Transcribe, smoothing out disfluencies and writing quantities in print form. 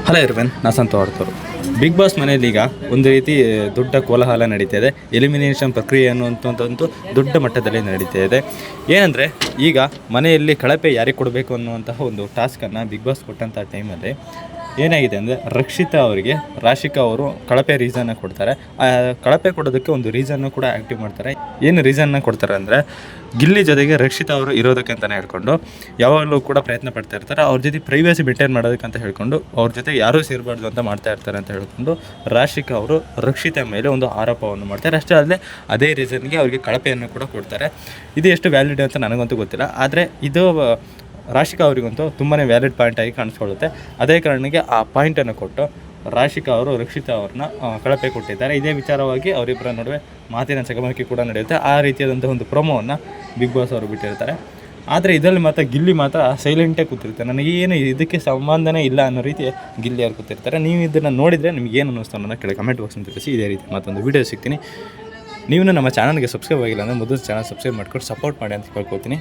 Hello ಇರ್ವನ್ ನಾ ಸಂತೋಡ್ತರು big boss ಮನೆಯಲ್ಲಿ ಈಗ ಒಂದು ರೀತಿ ದೊಡ್ಡ ಕೋಲಾಹಲ ನಡೀತಾ ಇದೆ. ಎಲಿಮಿನೇಷನ್ ಪ್ರಕ್ರಿಯೆ ಅನ್ನುವಂಥದ್ದು ದೊಡ್ಡ ಮಟ್ಟದಲ್ಲಿ ನಡೀತಾ ಇದೆ. ಏನಂದರೆ ಈಗ ಮನೆಯಲ್ಲಿ ಕಳಪೆ ಯಾರಿಗೆ ಕೊಡಬೇಕು ಅನ್ನುವಂತಹ ಒಂದು ಟಾಸ್ಕನ್ನು ಬಿಗ್ ಬಾಸ್ ಕೊಟ್ಟಂಥ ಟೈಮಲ್ಲಿ ಏನಾಗಿದೆ ಅಂದರೆ ರಕ್ಷಿತಾ ಅವರಿಗೆ ರಾಶಿಕಾ ಅವರು ಕಳಪೆ ರೀಸನ್ನ ಕೊಡ್ತಾರೆ. ಆ ಕಳಪೆ ಕೊಡೋದಕ್ಕೆ ಒಂದು ರೀಸನ್ನು ಕೂಡ ಆ್ಯಕ್ಟಿವ್ ಮಾಡ್ತಾರೆ. ಏನು ರೀಸನ್ನ ಕೊಡ್ತಾರೆ ಅಂದರೆ ಗಿಲ್ಲಿ ಜೊತೆಗೆ ರಕ್ಷಿತಾ ಅವರು ಇರೋದಕ್ಕೆ ಅಂತಲೇ ಹೇಳ್ಕೊಂಡು ಯಾವಾಗಲೂ ಕೂಡ ಪ್ರಯತ್ನ ಪಡ್ತಾ ಇರ್ತಾರೆ. ಅವ್ರ ಜೊತೆ ಪ್ರೈವೇಸಿ ಮೇಂಟೈನ್ ಮಾಡೋದಕ್ಕಂತ ಹೇಳ್ಕೊಂಡು ಅವ್ರ ಜೊತೆ ಯಾರೂ ಸೇರಬಾರ್ದು ಅಂತ ಮಾಡ್ತಾ ಇರ್ತಾರೆ ಅಂತ ಹೇಳ್ಕೊಂಡು ರಾಶಿಕಾ ಅವರು ರಕ್ಷಿತಾ ಮೇಲೆ ಒಂದು ಆರೋಪವನ್ನು ಮಾಡ್ತಾರೆ. ಅಷ್ಟೇ ಅಲ್ಲದೆ ಅದೇ ರೀಸನ್ಗೆ ಅವರಿಗೆ ಕಳಪೆಯನ್ನು ಕೂಡ ಕೊಡ್ತಾರೆ. ಇದು ಎಷ್ಟು ವ್ಯಾಲಿಡ್ ಅಂತ ನನಗಂತೂ ಗೊತ್ತಿಲ್ಲ, ಆದರೆ ಇದು ರಾಶಿಕಾ ಅವರಿಗಂತೂ ತುಂಬಾ ವ್ಯಾಲಿಡ್ ಪಾಯಿಂಟ್ ಆಗಿ ಕಾಣಿಸ್ಕೊಳ್ಳುತ್ತೆ. ಅದೇ ಕಾರಣಕ್ಕೆ ಆ ಪಾಯಿಂಟನ್ನು ಕೊಟ್ಟು ರಾಶಿಕಾ ಅವರು ರಕ್ಷಿತಾ ಅವ್ರನ್ನ ಕಳಪೆ ಕೊಟ್ಟಿದ್ದಾರೆ. ಇದೇ ವಿಚಾರವಾಗಿ ಅವರಿಬ್ಬರ ನಡುವೆ ಮಾತಿನ ಚಕಮಕಿ ಕೂಡ ನಡೆಯುತ್ತೆ. ಆ ರೀತಿಯಾದಂಥ ಒಂದು ಪ್ರೊಮೋವನ್ನು ಬಿಗ್ ಬಾಸ್ ಅವರು ಬಿಟ್ಟಿರ್ತಾರೆ. ಆದರೆ ಇದರಲ್ಲಿ ಮಾತ್ರ ಗಿಲ್ಲಿ ಮಾತ್ರ ಸೈಲೆಂಟೇ ಕೂತಿರ್ತಾರೆ. ನನಗೇನು ಇದಕ್ಕೆ ಸಂಬಂಧನೇ ಇಲ್ಲ ಅನ್ನೋ ರೀತಿ ಗಿಲ್ಲಿ ಅವ್ರು ಕೂತಿರ್ತಾರೆ. ನೀವು ಇದನ್ನು ನೋಡಿದರೆ ನಿಮ್ಗೆ ಏನು ಅನ್ನಿಸ್ತು ಅನ್ನೋದನ್ನ ಕೆಳಗೆ ಕಮೆಂಟ್ ಬಾಕ್ಸ್ ಅಂತ ತಿಳಿಸಿ. ಇದೇ ರೀತಿ ಮತ್ತೊಂದು ವೀಡಿಯೋ ಸಿಗ್ತೀನಿ. ನೀವು ನಮ್ಮ ಚಾನಲ್ಗೆ ಸಬ್ಸ್ಕ್ರೈಬ್ ಆಗಿಲ್ಲ ಅಂದರೆ ಮೊದಲು ಚಾನಲ್ ಸಬ್ಸ್ಕ್ರೈಬ್ ಮಾಡ್ಕೊಂಡು ಸಪೋರ್ಟ್ ಮಾಡಿ ಅಂತ ಕೇಳ್ಕೊತೀನಿ.